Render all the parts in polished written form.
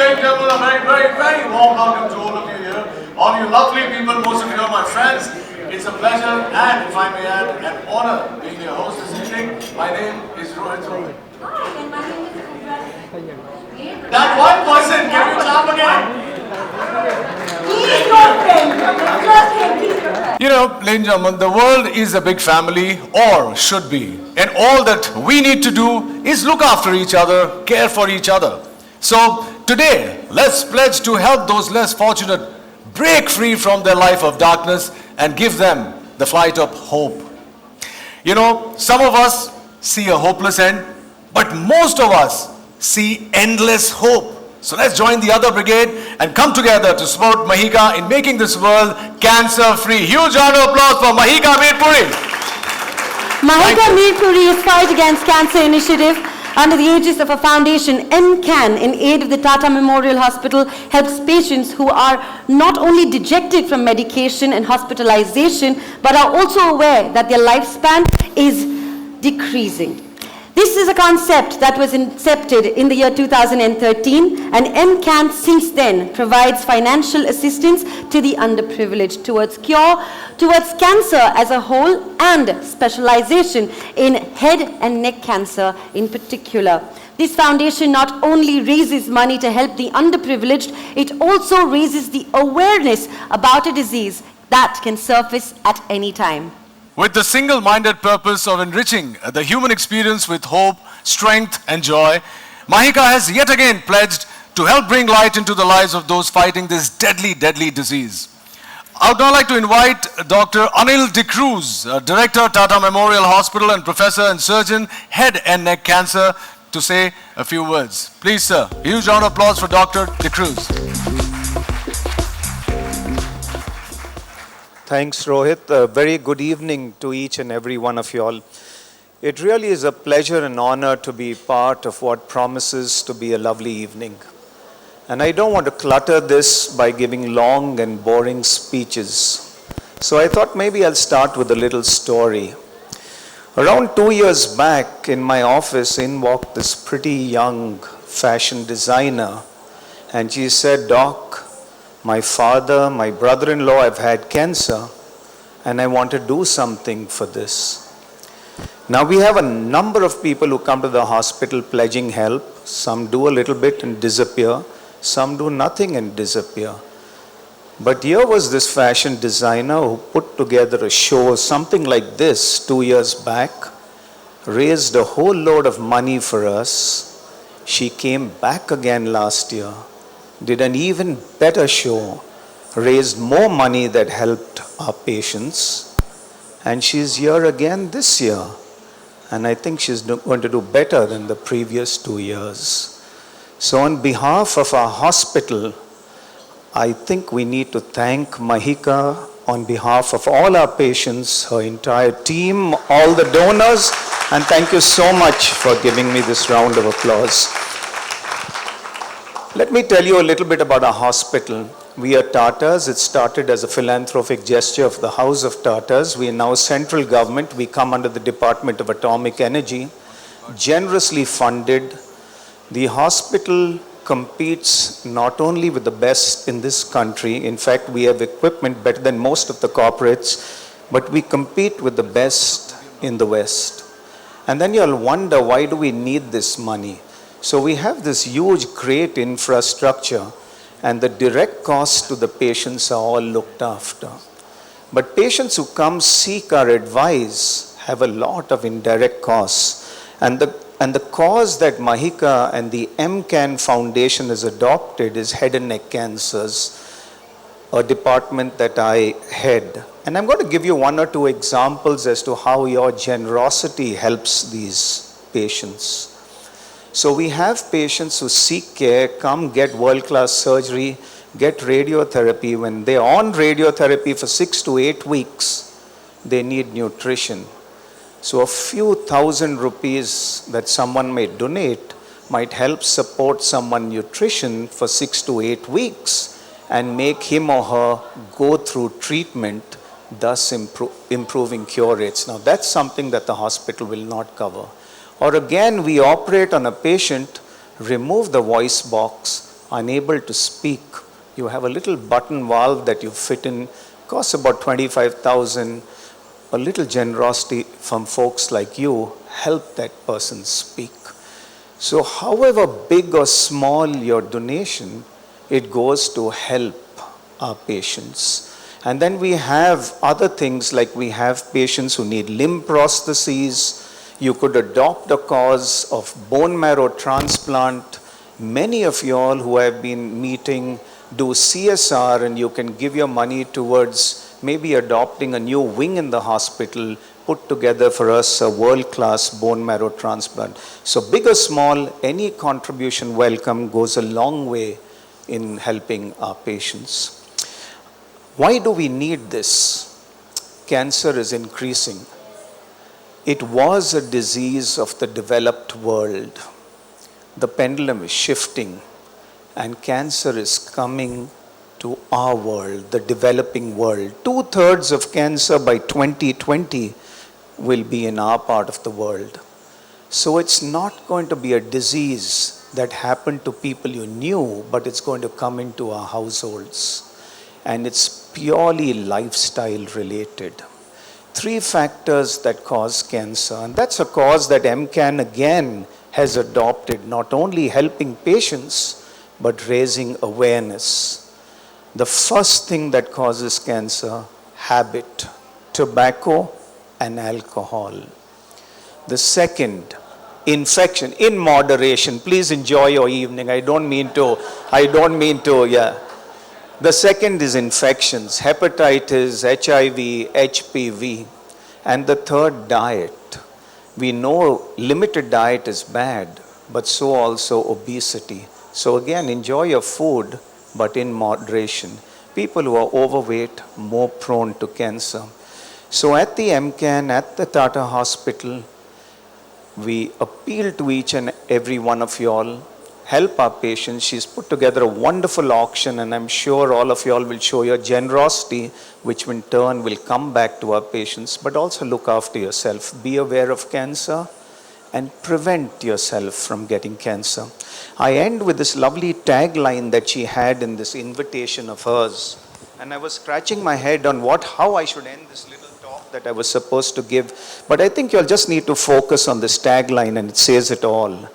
ladies and gentlemen, a very, very, very warm welcome to all of you here. All you lovely people, most of you are my friends. It's a pleasure and, if I may add, an honor being your host this evening. My name is Rahim. Hi, and my name is Chopra. That one person, can you clap again? He's your friend. Just him, he's your friend. You know, ladies and gentlemen, the world is a big family, or should be. And all that we need to do is look after each other, care for each other. So today, let's pledge to help those less fortunate break free from their life of darkness and give them the flight of hope. You know, some of us see a hopeless end, but most of us see endless hope. So let's join the other brigade and come together to support Mahika in making this world cancer-free. Huge round of applause for Mahika Meerpuri. Mahika Meerpuri's Fight Against Cancer initiative under the aegis of a foundation, MCAN, in aid of the Tata Memorial Hospital, helps patients who are not only dejected from medication and hospitalization, but are also aware that their lifespan is decreasing. This is a concept that was incepted in the year 2013, and MCAN since then provides financial assistance to the underprivileged towards cure, towards cancer as a whole, and specialization in head and neck cancer in particular. This foundation not only raises money to help the underprivileged, it also raises the awareness about a disease that can surface at any time. With the single-minded purpose of enriching the human experience with hope, strength, and joy, Mahika has yet again pledged to help bring light into the lives of those fighting this deadly, deadly disease. I would now like to invite Dr. Anil Kapoor, Director, Tata Memorial Hospital and Professor and Surgeon, Head and Neck Cancer, to say a few words. Please, sir, huge round of applause for Dr. Kapoor. Thanks, Rohit. A very good evening to each and every one of you all. It really is a pleasure and honor to be part of what promises to be a lovely evening. And I don't want to clutter this by giving long and boring speeches. So I thought maybe I'll start with a little story. Around 2 years back, in my office, in walked this pretty young fashion designer. And she said, "Doc, my father, my brother-in-law have had cancer, and I want to do something for this." Now we have a number of people who come to the hospital pledging help. Some do a little bit and disappear. Some do nothing and disappear. But here was this fashion designer who put together a show, something like this, 2 years back, raised a whole load of money for us. She came back again last year, did an even better show, raised more money that helped our patients, and she's here again this year. And I think she's going to do better than the previous 2 years. So on behalf of our hospital, I think we need to thank Mahika on behalf of all our patients, her entire team, all the donors, and thank you so much for giving me this round of applause. Let me tell you a little bit about our hospital. We are Tatas. It started as a philanthropic gesture of the House of Tatas. We are now central government. We come under the Department of Atomic Energy, generously funded. The hospital competes not only with the best in this country. In fact, we have equipment better than most of the corporates, but we compete with the best in the West. And then you'll wonder, why do we need this money? So we have this huge, great infrastructure, and the direct costs to the patients are all looked after. But patients who come seek our advice have a lot of indirect costs. And the cause that Mahika and the MCAN Foundation has adopted is head and neck cancers, a department that I head. And I'm going to give you one or two examples as to how your generosity helps these patients. So we have patients who seek care, come get world-class surgery, get radiotherapy. When they're on radiotherapy for 6 to 8 weeks, they need nutrition. So a few thousand rupees that someone may donate might help support someone nutrition for 6 to 8 weeks and make him or her go through treatment, thus improving cure rates. Now that's something that the hospital will not cover. Or again, we operate on a patient, remove the voice box, unable to speak, you have a little button valve that you fit in, costs about 25,000. A little generosity from folks like you help that person speak. So however big or small your donation, it goes to help our patients. And then we have other things, like we have patients who need limb prostheses. You could adopt a cause of bone marrow transplant. Many of you all who have been meeting do CSR, and you can give your money towards maybe adopting a new wing in the hospital, put together for us a world-class bone marrow transplant. So big or small, any contribution welcome goes a long way in helping our patients. Why do we need this? Cancer is increasing. It was a disease of the developed world. The pendulum is shifting, and cancer is coming to our world, the developing world. 2/3 of cancer by 2020 will be in our part of the world. So it's not going to be a disease that happened to people you knew, but it's going to come into our households. And it's purely lifestyle related. 3 factors that cause cancer, and that's a cause that MCAN again has adopted, not only helping patients, but raising awareness. The first thing that causes cancer, habit, tobacco and alcohol. The second, infection, in moderation. Please enjoy your evening. I don't mean to, yeah. The second is infections, hepatitis, HIV, HPV. And the third, diet. We know limited diet is bad, but so also obesity. So again, enjoy your food, but in moderation. People who are overweight, more prone to cancer. So at the MCAN, at the Tata Hospital, we appeal to each and every one of you all, help our patients. She's put together a wonderful auction, and I'm sure all of you all will show your generosity, which in turn will come back to our patients. But also look after yourself. Be aware of cancer and prevent yourself from getting cancer. I end with this lovely tagline that she had in this invitation of hers. And I was scratching my head on how I should end this little talk that I was supposed to give. But I think you'll just need to focus on this tagline, and it says it all.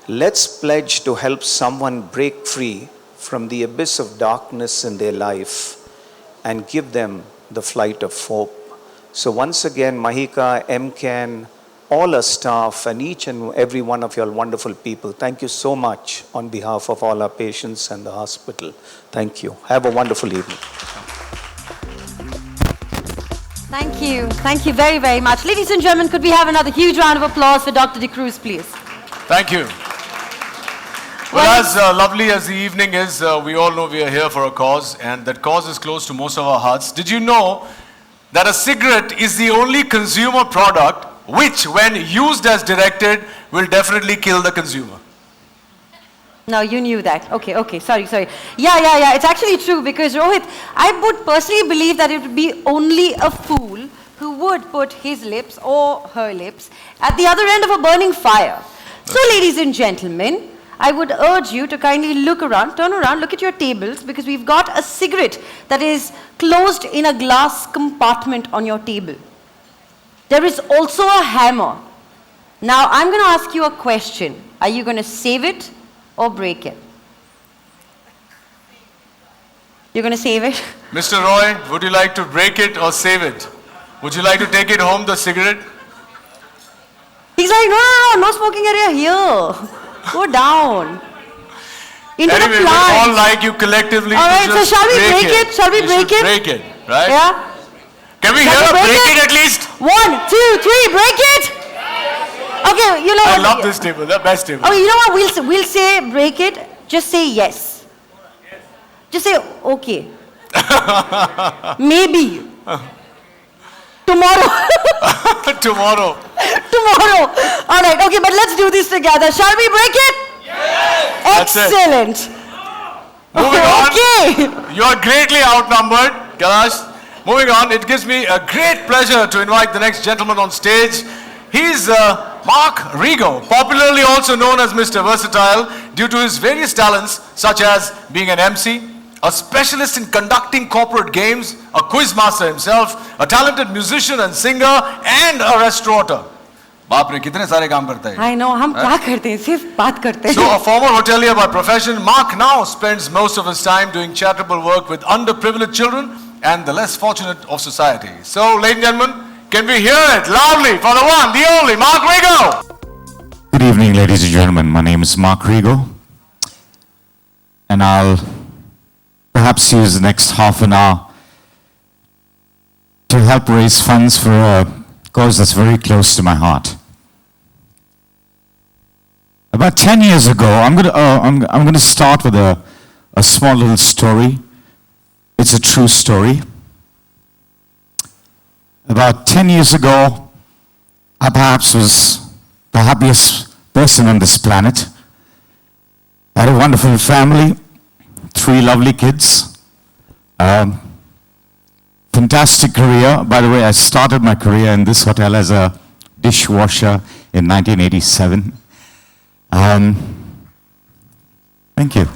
Let's pledge to help someone break free from the abyss of darkness in their life and give them the flight of hope. So once again, Mahika, MCAN, all our staff, and each and every one of your wonderful people, thank you so much on behalf of all our patients and the hospital. Thank you. Have a wonderful evening. Thank you. Thank you very, very much. Ladies and gentlemen, could we have another huge round of applause for Dr. De Cruz, please? Thank you. Well, as lovely as the evening is, we all know we are here for a cause, and that cause is close to most of our hearts. Did you know that a cigarette is the only consumer product which, when used as directed, will definitely kill the consumer? No, you knew that. Okay, sorry. Yeah, it's actually true, because Rohit, I would personally believe that it would be only a fool who would put his lips or her lips at the other end of a burning fire. So, ladies and gentlemen, I would urge you to kindly look around, turn around, look at your tables, because we've got a cigarette that is closed in a glass compartment on your table. There is also a hammer. Now, I'm going to ask you a question. Are you going to save it or break it? You're going to save it? Mr. Roy, would you like to break it or save it? Would you like to take it home, the cigarette? He's like, no smoking area here. Go down. Into anyway, the we plant. all like you collectively. All right, to so just shall we break it? Shall we should break it? Break it, right? Yeah? Can we Shall hear we a break break it? it at least? 1, 2, 3, break it! Okay, you know I what? love this table, the best table. Okay, you know what? We'll say break it. Just say yes. Just say okay. Maybe. Tomorrow. Tomorrow. Tomorrow. All right, okay, but let's do this together. Shall we break it? Yes. Excellent. Moving on. Okay. You are greatly outnumbered, Kailash. Moving on, it gives me a great pleasure to invite the next gentleman on stage. He's Mark Rigo, popularly also known as Mr. Versatile. due to his various talents such as being an MC, a specialist in conducting corporate games, a quiz master himself, a talented musician and singer, and a restaurateur. बाप रे कितने सारे काम करता है. I know, हम क्या करते हैं, सिर्फ बात करते हैं. So a former hotelier by profession, Mark now spends most of his time doing charitable work with underprivileged children and the less fortunate of society. So, ladies and gentlemen, can we hear it loudly for the one, the only, Mark Rigo? Good evening, ladies and gentlemen. My name is Mark Rigo, and I'll perhaps use the next half an hour to help raise funds for a cause that's very close to my heart. About 10 years ago, I'm going to start with a small little story. It's a true story. About 10 years ago, I perhaps was the happiest person on this planet. I had a wonderful family, 3 lovely kids, fantastic career. By the way, I started my career in this hotel as a dishwasher in 1987. Thank you.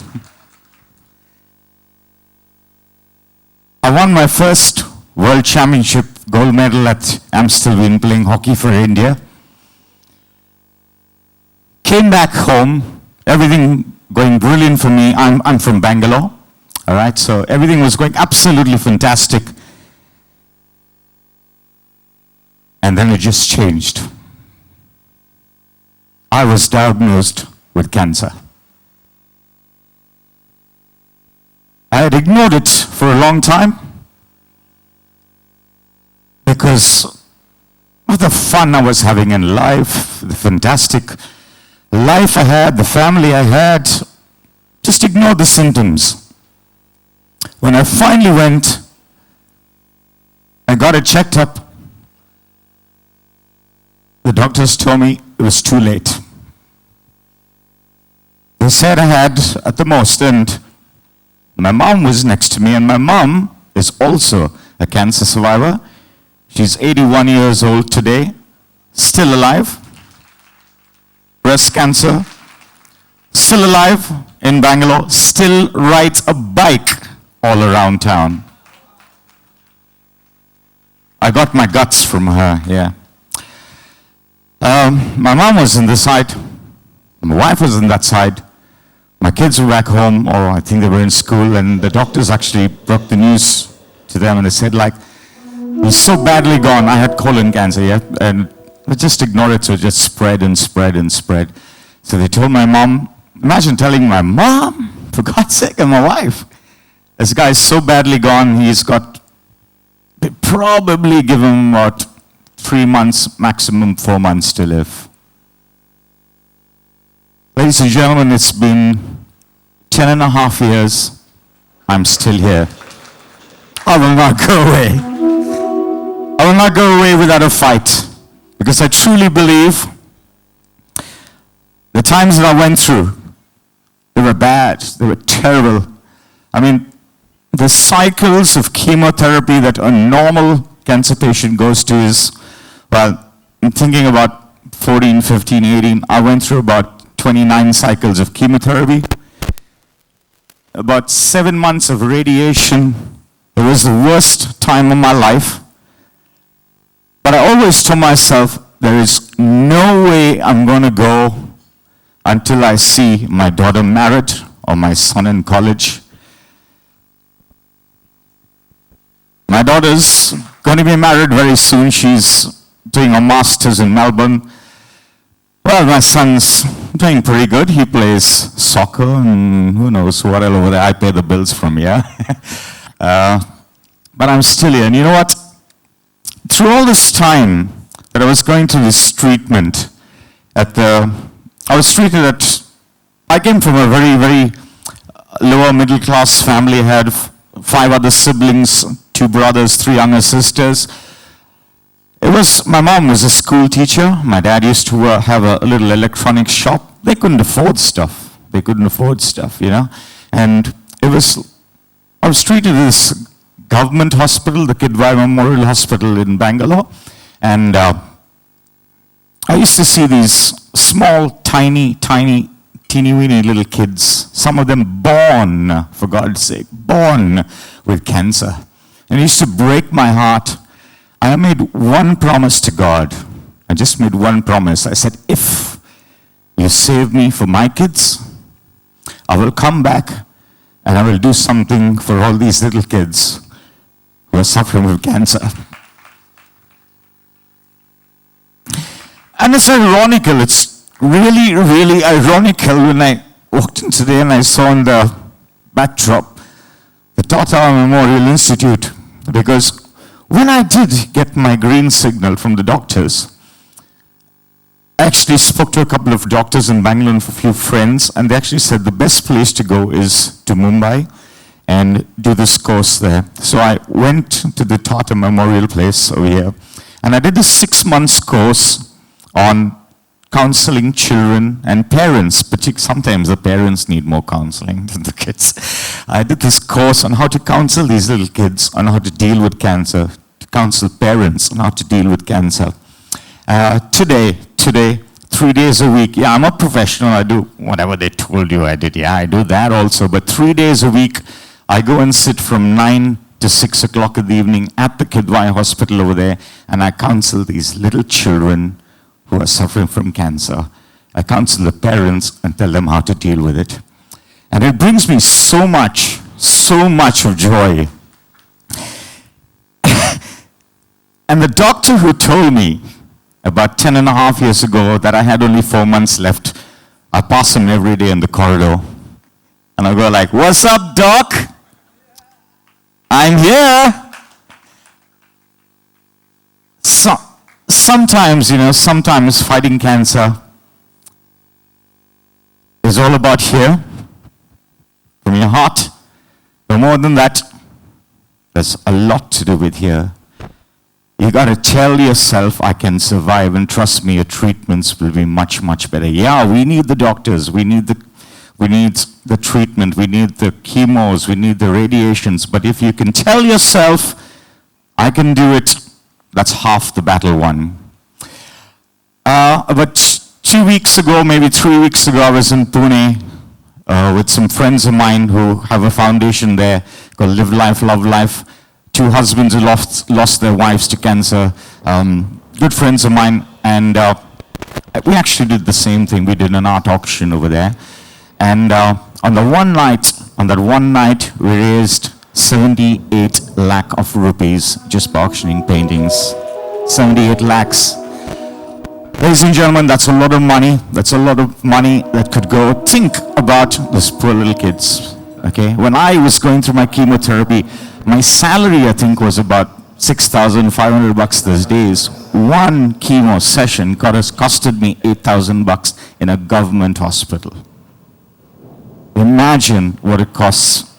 I won my first World Championship gold medal at Amstelveen playing hockey for India. Came back home, everything going brilliant for me. I'm from Bangalore, all right? So everything was going absolutely fantastic. And then it just changed. I was diagnosed with cancer. I had ignored it for a long time because of the fun I was having in life, the fantastic life I had, the family I had. Just ignored the symptoms. When I finally went, I got it checked up. The doctors told me it was too late. They said I had at the most, and my mom was next to me, and my mom is also a cancer survivor. She's 81 years old today, still alive. Breast cancer, still alive in Bangalore, still rides a bike all around town. I got my guts from her, yeah. My mom was on this side, my wife was on that side, my kids were back home, or I think they were in school, and the doctors actually broke the news to them, and they said, like, he's so badly gone. I had colon cancer, yeah, and I just ignored it, so it just spread and spread and spread. So they told my mom, imagine telling my mom, for God's sake, and my wife, this guy's so badly gone, they probably give him about 3 months, maximum 4 months to live. Ladies and gentlemen, it's been 10.5 years. I'm still here. I will not go away. I will not go away without a fight, because I truly believe the times that I went through, they were bad, they were terrible. I mean, the cycles of chemotherapy that a normal cancer patient goes to is, well, I'm thinking about 14, 15, 18. I went through about 29 cycles of chemotherapy, about 7 months of radiation. It was the worst time of my life. But I always told myself, there is no way I'm going to go until I see my daughter married or my son in college. My daughter's going to be married very soon. She's doing a master's in Melbourne. Well, my son's doing pretty good. He plays soccer and who knows what else over there. I pay the bills from here. But I'm still here. And you know what? Through all this time that I was going through this treatment I came from a very, very lower middle class family. I had 5 other siblings, 2 brothers, 3 younger sisters. My mom was a school teacher. My dad used to have a little electronics shop. They couldn't afford stuff. You know. And I was treated at this government hospital, the Kidwai Memorial Hospital in Bangalore. And I used to see these small, tiny teeny-weeny little kids, some of them born, for God's sake, born with cancer. And it used to break my heart. I made one promise to God. I just made one promise. I said, if you save me for my kids, I will come back and I will do something for all these little kids who are suffering with cancer. And it's ironical, it's really, really ironical when I walked in today and I saw on the backdrop the Tata Memorial Institute, because when I did get my green signal from the doctors, I actually spoke to a couple of doctors in Bangalore and a few friends, and they actually said the best place to go is to Mumbai and do this course there. So I went to the Tata Memorial place over here, and I did this 6 months course on counseling children and parents, but sometimes the parents need more counseling than the kids. I did this course on how to counsel these little kids, on how to deal with cancer, to counsel parents on how to deal with cancer. Today, 3 days a week, yeah, I'm a professional, I do whatever they told you I did, yeah, I do that also, but 3 days a week, I go and sit from 9 to 6 o'clock in the evening at the Kidwai Hospital over there, and I counsel these little children who are suffering from cancer. I counsel the parents and tell them how to deal with it. And it brings me so much of joy. And the doctor who told me about 10 and a half years ago that I had only 4 months left, I pass him every day in the corridor. And I go like, "What's up, doc? I'm here." Sometimes fighting cancer is all about here, from your heart. But more than that, there's a lot to do with here. You got to tell yourself, I can survive, and trust me, your treatments will be much, much better. Yeah, we need the doctors, we need the treatment, we need the chemos, we need the radiations, but if you can tell yourself, I can do it, that's half the battle won. About 2 weeks ago, maybe 3 weeks ago, I was in Pune with some friends of mine who have a foundation there called Live Life, Love Life. 2 husbands who lost their wives to cancer, good friends of mine, and we actually did the same thing. We did an art auction over there, and on that one night, we raised 78 lakh of rupees just by auctioning paintings. 78 lakhs. Ladies and gentlemen, that's a lot of money. That's a lot of money that could go. Think about those poor little kids, okay? When I was going through my chemotherapy, my salary, I think, was about 6,500 bucks those days. One chemo session costed me 8,000 bucks in a government hospital. Imagine what it costs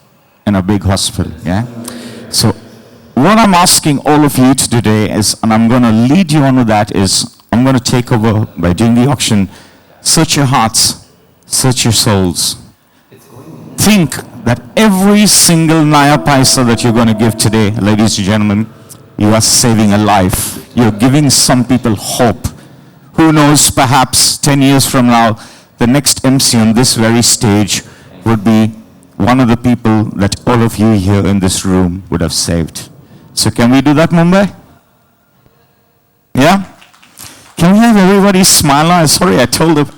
in a big hospital, yeah? So what I'm asking all of you today is, and I'm going to lead you on with that, is I'm going to take over by doing the auction. Search your hearts, search your souls. Think that every single Naya Paisa that you're going to give today, ladies and gentlemen, you are saving a life. You're giving some people hope. Who knows, perhaps 10 years from now, the next MC on this very stage would be one of the people that all of you here in this room would have saved. So can we do that, Mumbai? Yeah? Can we have everybody smile now? Sorry, I told them.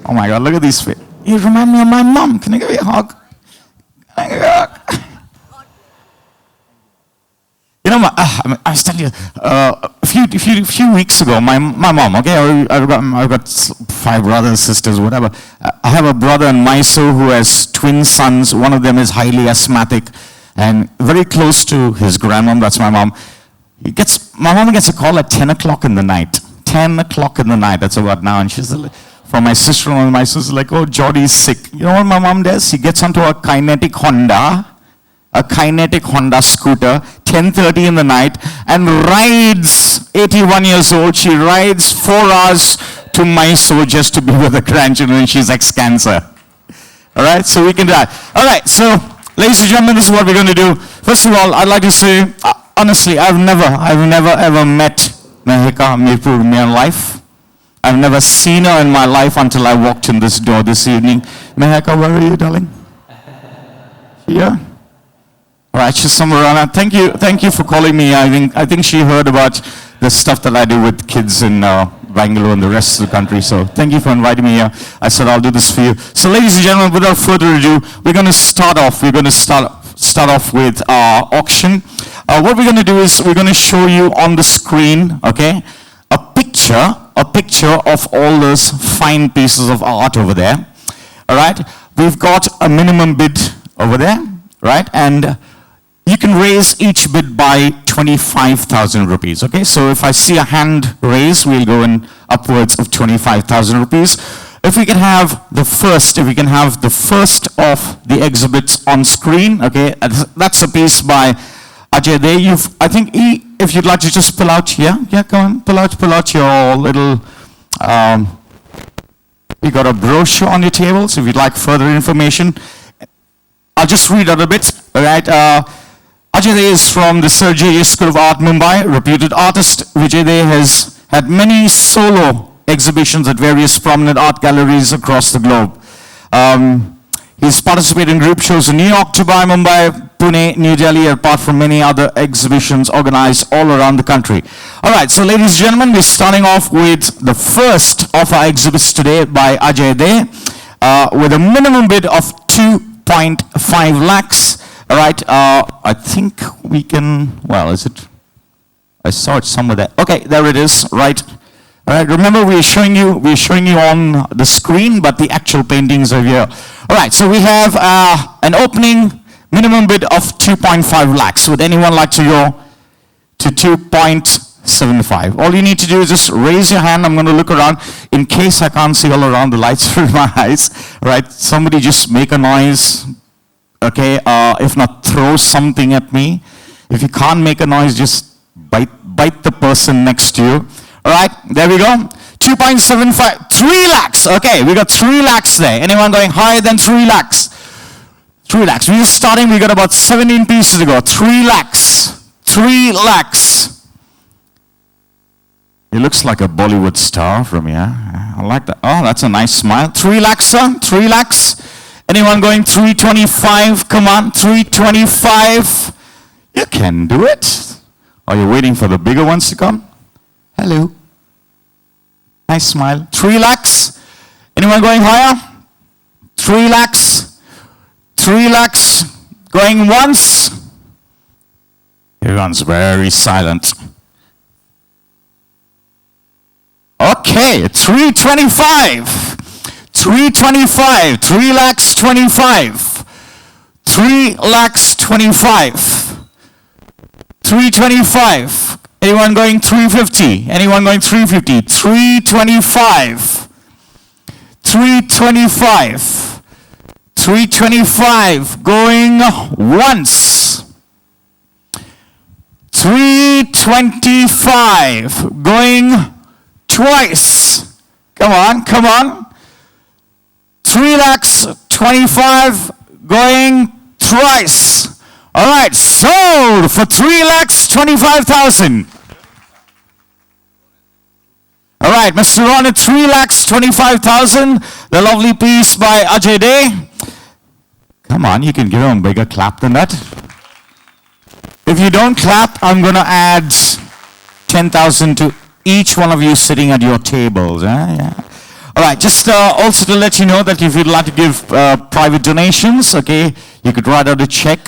Oh my God, look at these faces. You remind me of my mom. Can I give you a hug? You know, I was telling you, a few weeks ago, my mom, okay, I've got 5 brothers and sisters, whatever. I have a brother in Mysore who has twin sons. One of them is highly asthmatic and very close to his grandmom, that's my mom. My mom gets a call at 10 o'clock in the night. 10 o'clock in the night, that's about now, and she's from my sister-in-law, and my sister's like, "Oh, Jordy's sick." You know what my mom does? She gets onto a kinetic Honda scooter, 10:30 in the night, and rides, 81 years old, she rides 4 hours to Mysore just to be with her grandchildren, and she's ex-cancer. All right, so we can do that. All right, so, ladies and gentlemen, this is what we're going to do. First of all, I'd like to say, honestly, I've never ever met Mehika Mirpur in my life. I've never seen her in my life until I walked in this door this evening. Mehaka, where are you, darling? Here? All right, she's somewhere around. Thank you for calling me. I think she heard about the stuff that I do with kids in Bangalore and the rest of the country. So thank you for inviting me here. I said I'll do this for you. So ladies and gentlemen, without further ado, we're going to start off. We're going to start off with our auction. What we're going to do is we're going to show you on the screen, okay, a picture of all those fine pieces of art over there. All right, we've got a minimum bid over there, right, and you can raise each bid by 25,000 rupees, okay? So if I see a hand raise, we'll go in upwards of 25,000 rupees. If we can have the first of the exhibits on screen, okay, that's a piece by Ajay Dey. If you'd like to just pull out, yeah, come on, pull out your little, you got a brochure on your table, so if you'd like further information, I'll just read out a bit, all right? Ajay Dey is from the Sir J.J. School of Art, Mumbai. Reputed artist, Ajay Dey has had many solo exhibitions at various prominent art galleries across the globe. He's participated in group shows in New York, Dubai, Mumbai, Pune, New Delhi, apart from many other exhibitions organized all around the country. All right, so ladies and gentlemen, we're starting off with the first of our exhibits today by Ajay Dey, with a minimum bid of 2.5 lakhs. All right, I think we can, well, is it? I saw it somewhere there. Okay, there it is, right. All right, remember we're showing you on the screen, but the actual paintings are here. All right, so we have an opening minimum bid of 2.5 lakhs. Would anyone like to go to 2.75? All you need to do is just raise your hand. I'm going to look around in case I can't see all around the lights through my eyes. All right, somebody just make a noise. Okay, if not, throw something at me. If you can't make a noise, just bite the person next to you. All right, there we go. 2.75, 3 lakhs. Okay, we got 3 lakhs there. Anyone going higher than 3 lakhs? 3 lakhs. We're just starting. We got about 17 pieces to go. 3 lakhs. 3 lakhs. He looks like a Bollywood star from here. I like that. Oh, that's a nice smile. 3 lakhs, sir. 3 lakhs. Anyone going 325? Come on, 325. You can do it. Are you waiting for the bigger ones to come? Hello. Nice smile. 3 lakhs. Anyone going higher? 3 lakhs. 3 lakhs. Going once. Everyone's very silent. Okay, 325. 325, 3 lakhs 25, 3 lakhs 25, 325. Anyone going 350? Anyone going 350? 325, 325, 325. Going once. 325. Going twice. Come on, come on. 3 lakhs 25 going thrice. All right, sold for 3 lakhs 25,000. All right, Mr. Ron at 3 lakhs 25,000. The lovely piece by Ajay Dey. Come on, you can give him a bigger clap than that. If you don't clap, I'm going to add 10,000 to each one of you sitting at your tables. Yeah. All right, just also to let you know that if you'd like to give private donations, okay, you could write out a check.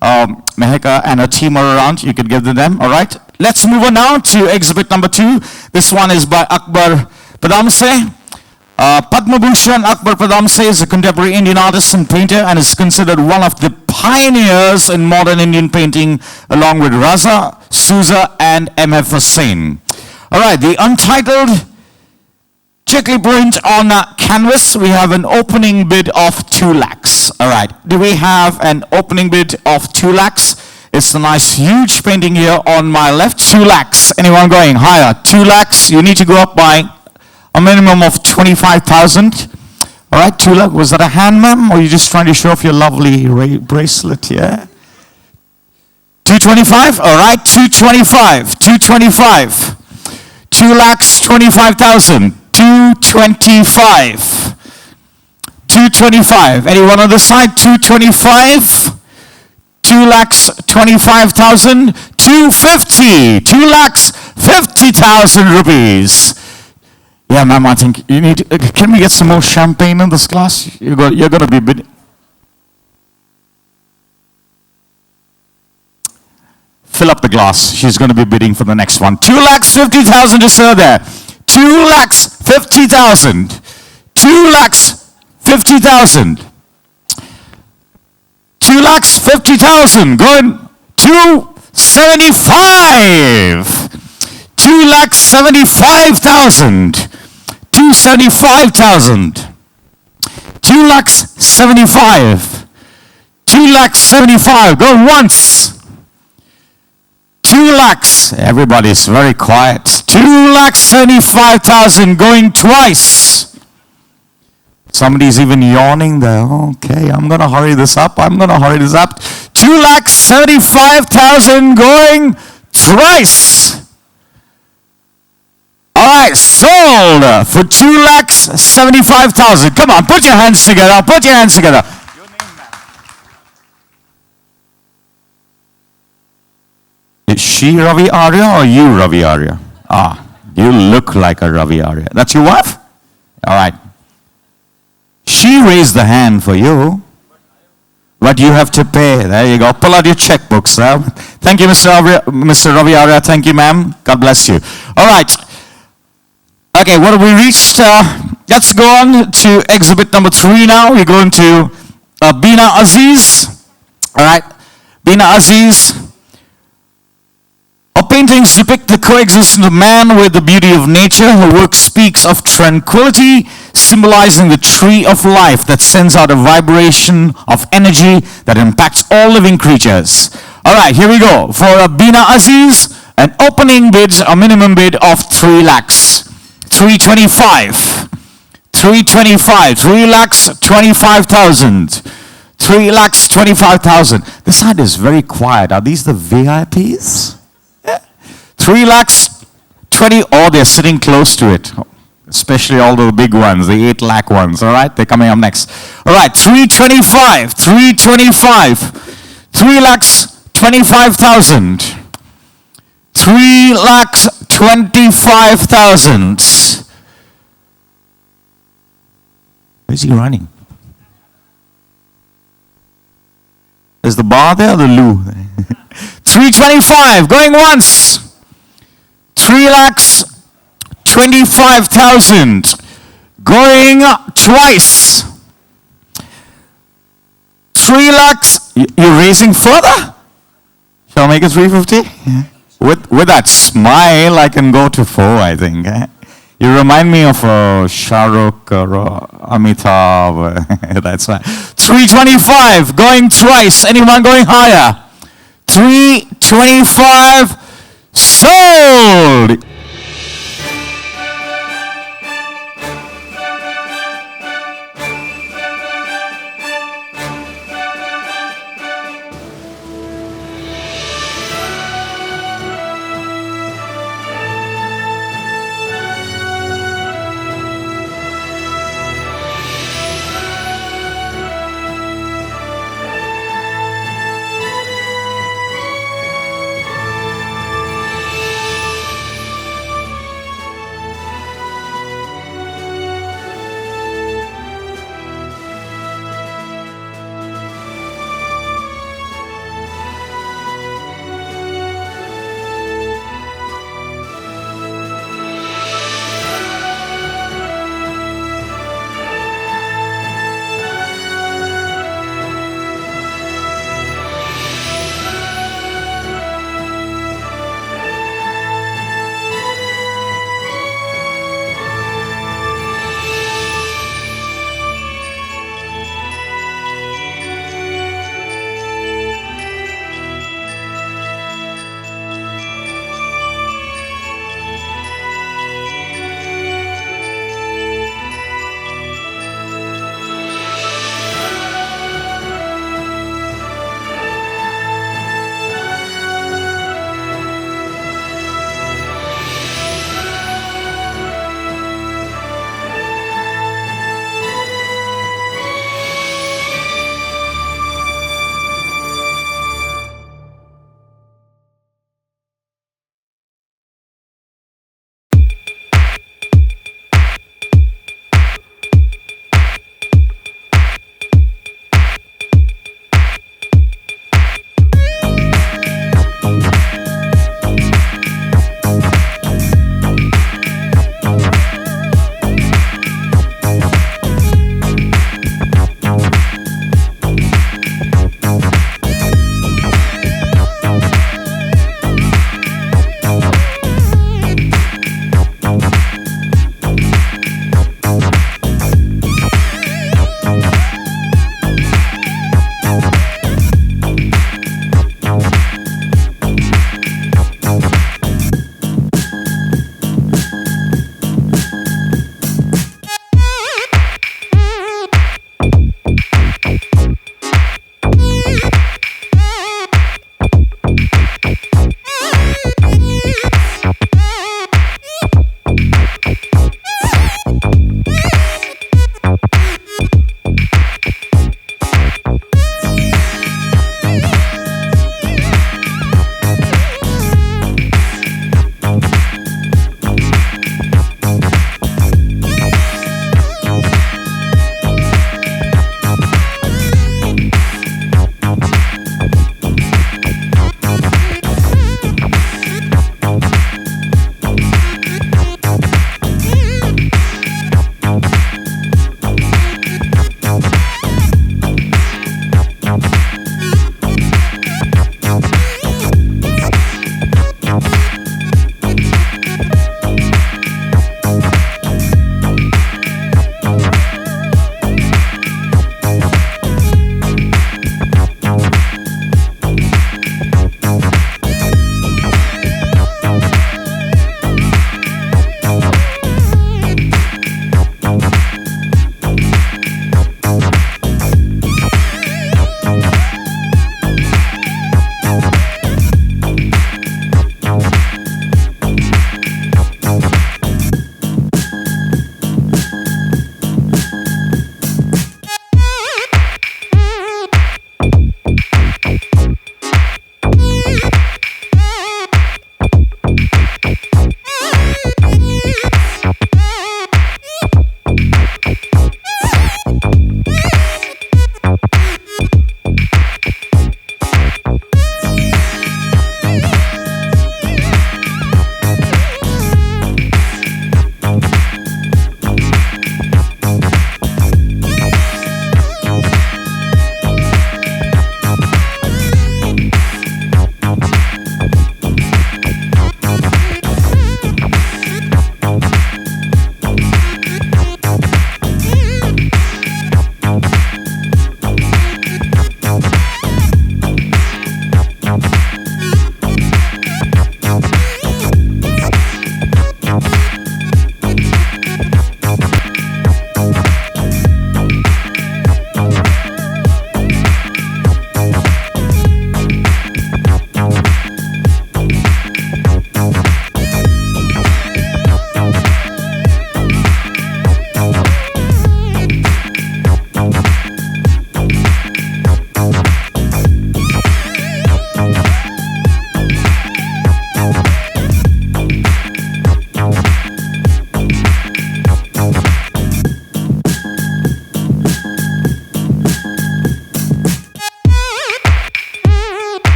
Mehaka and her team are around. You could give them, all right? Let's move on now to exhibit number 2. This one is by Akbar Padamse. Padma Bhushan Akbar Padamse is a contemporary Indian artist and painter and is considered one of the pioneers in modern Indian painting along with Raza, Souza and M.F. Hussain. All right, the untitled Checkly print on canvas, we have an opening bid of 2 lakhs. All right, do we have an opening bid of 2 lakhs? It's a nice huge painting here on my left. 2 lakhs. Anyone going higher? 2 lakhs. You need to go up by a minimum of 25,000. All right, 2 lakhs. Was that a hand, ma'am? Or are you just trying to show off your lovely bracelet here? 225? All right, 225. 225. 2 lakhs 25,000. 225. 225. Anyone on the side? 225. 2,25,000. 250. 2,50,000 rupees. Yeah, ma'am, I think you need. Can we get some more champagne in this glass? You're going to be bid. Fill up the glass. She's going to be bidding for the next one. 2,50,000 to sir there. 2,50,000. 2,50,000. 2,50,000. Going 275. 2,75,000. 275,000. 2,75,000. 2,75,000. Go once. 2 lakhs. Everybody's very quiet. 2,75,000 going twice. Somebody's even yawning there. Okay, I'm going to hurry this up. 2,75,000 going thrice. All right, sold for 2,75,000. Come on, put your hands together. Put your hands together. Is she Ravi Arya or you Ravi Arya? Ah, you look like a Ravi Arya. That's your wife? All right. She raised the hand for you, but you have to pay. There you go. Pull out your checkbooks. Thank you, Mr. Ravi Arya. Thank you, ma'am. God bless you. All right. Okay, what have we reached? Let's go on to exhibit number 3 now. We're going to Bina Aziz. All right. Bina Aziz. Her paintings depict the coexistence of man with the beauty of nature. Her work speaks of tranquility, symbolizing the tree of life that sends out a vibration of energy that impacts all living creatures. All right, here we go. For Bina Aziz, an opening bid, a minimum bid of 3 lakhs. 325. 325. 3,25,000. 3,25,000. This side is very quiet. Are these the VIPs? 3 lakhs 20. Oh, they're sitting close to it. Especially all the big ones, the 8 lakh ones. All right, they're coming up next. All right, 325. 325. 3,25,000. 3,25,000. Where's he running? Is the bar there or the loo? 325. Going once. 3,25,000. Going twice. 3 lakhs. You're raising further? Shall I make it 350? Yeah. With that smile, I can go to 4, I think. You remind me of Shah Rukh or Amitabh. That's right. 325. Going twice. Anyone going higher? 325. Sold!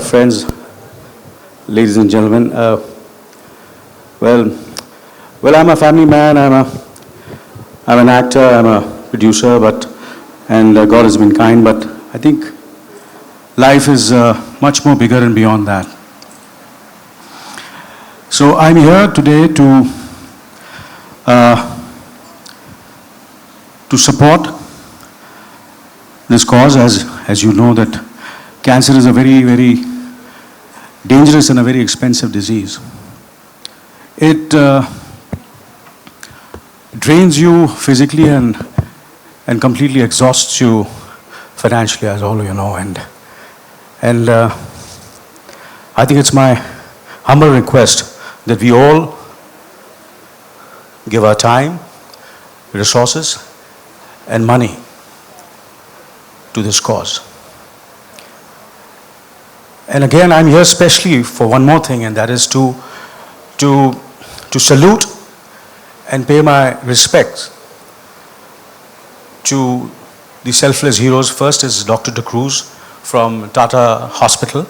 friends, ladies and gentlemen. Well, I'm a family man. I'm an actor. I'm a producer. And God has been kind. But I think life is much more bigger and beyond that. So I'm here today to support this cause, as you know that cancer is a very, very dangerous and a very expensive disease. It drains you physically and completely exhausts you financially, as all you know. And I think it's my humble request that we all give our time, resources, and money to this cause. And again, I'm here especially for one more thing, and that is to salute and pay my respects to the selfless heroes. First is Dr. De Cruz from Tata Hospital,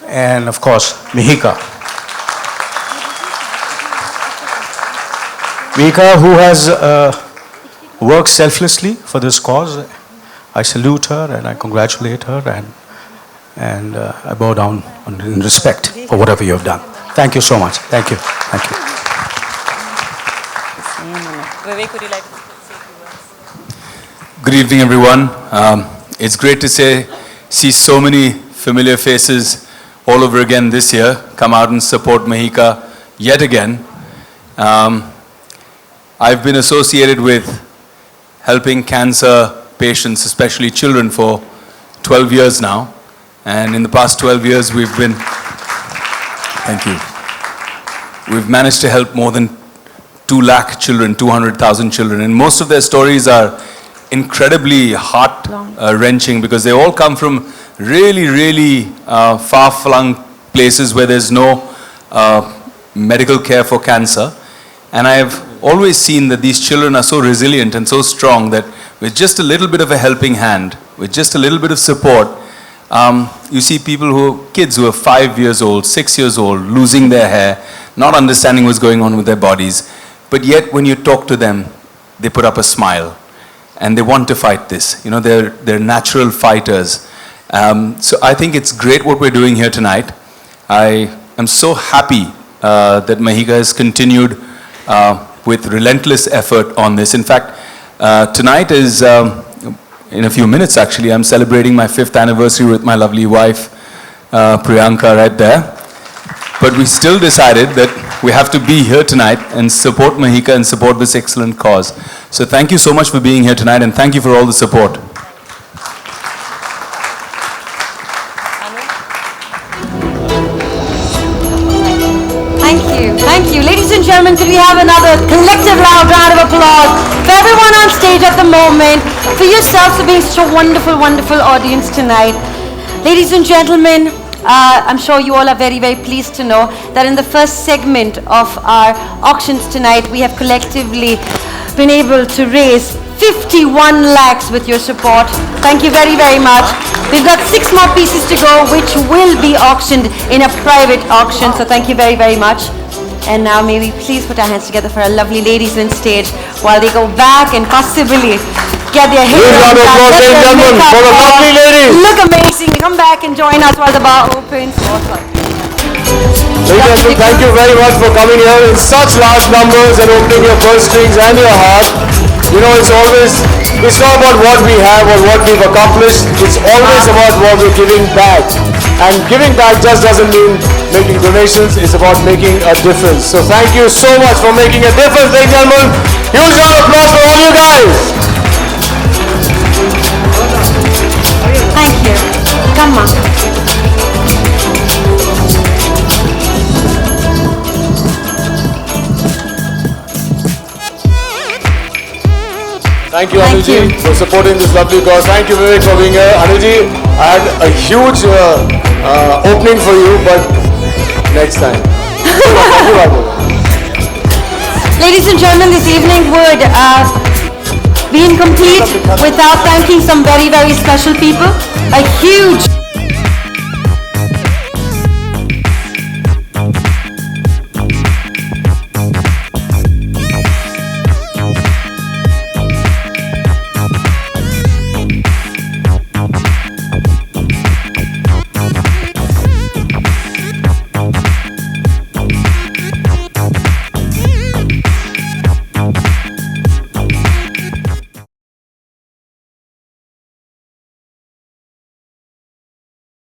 and of course, Mihika. Mihika, who has worked selflessly for this cause. I salute her and I congratulate her, and I bow down in respect for whatever you have done. Thank you so much. Thank you. Thank you. Vivek, would you like to say a few words? Good evening, everyone. It's great to see so many familiar faces all over again this year come out and support Mihika yet again. I've been associated with helping cancer patients, especially children, for 12 years now. And in the past 12 years, we've managed to help more than 2 lakh children, 200,000 children. And most of their stories are incredibly heart-wrenching because they all come from really, really far-flung places where there's no medical care for cancer. And I have always seen that these children are so resilient and so strong that with just a little bit of a helping hand, with just a little bit of support, you see kids who are 5 years old, 6 years old, losing their hair, not understanding what's going on with their bodies. But yet when you talk to them, they put up a smile and they want to fight this. You know, they're natural fighters. So I think it's great what we're doing here tonight. I am so happy that Mihika has continued with relentless effort on this. In fact, tonight is, in a few minutes actually, I'm celebrating my 5th anniversary with my lovely wife, Priyanka, right there. But we still decided that we have to be here tonight and support Mihika and support this excellent cause. So thank you so much for being here tonight, and thank you for all the support. Thank you. Ladies and gentlemen, could we have another collective loud round of applause for everyone on stage at the moment, for yourselves for being such a wonderful, wonderful audience tonight. Ladies and gentlemen, I'm sure you all are very, very pleased to know that in the first segment of our auctions tonight, we have collectively been able to raise 51 lakhs with your support. Thank you very, very much. We've got 6 more pieces to go, which will be auctioned in a private auction. So thank you very, very much. And now may we please put our hands together for our lovely ladies on stage while they go back and possibly get their hair done. Ladies and gentlemen, for the lovely ladies. Look amazing. Come back and join us while the bar opens. Awesome. Ladies and gentlemen, thank you very much for coming here in such large numbers and opening your purse strings and your heart. You know, it's not about what we have or what we've accomplished. It's always about what we're giving back. And giving back just doesn't mean making donations. It's about making a difference. So thank you so much for making a difference, ladies and gentlemen. Huge round of applause for all you guys. Thank you. Come on. Thank you, Anilji, for supporting this lovely cause. Thank you, Vivek, for being here. Anilji, I had a huge opening for you, but next time. Ladies and gentlemen, this evening would be incomplete without thanking some very, very special people. A huge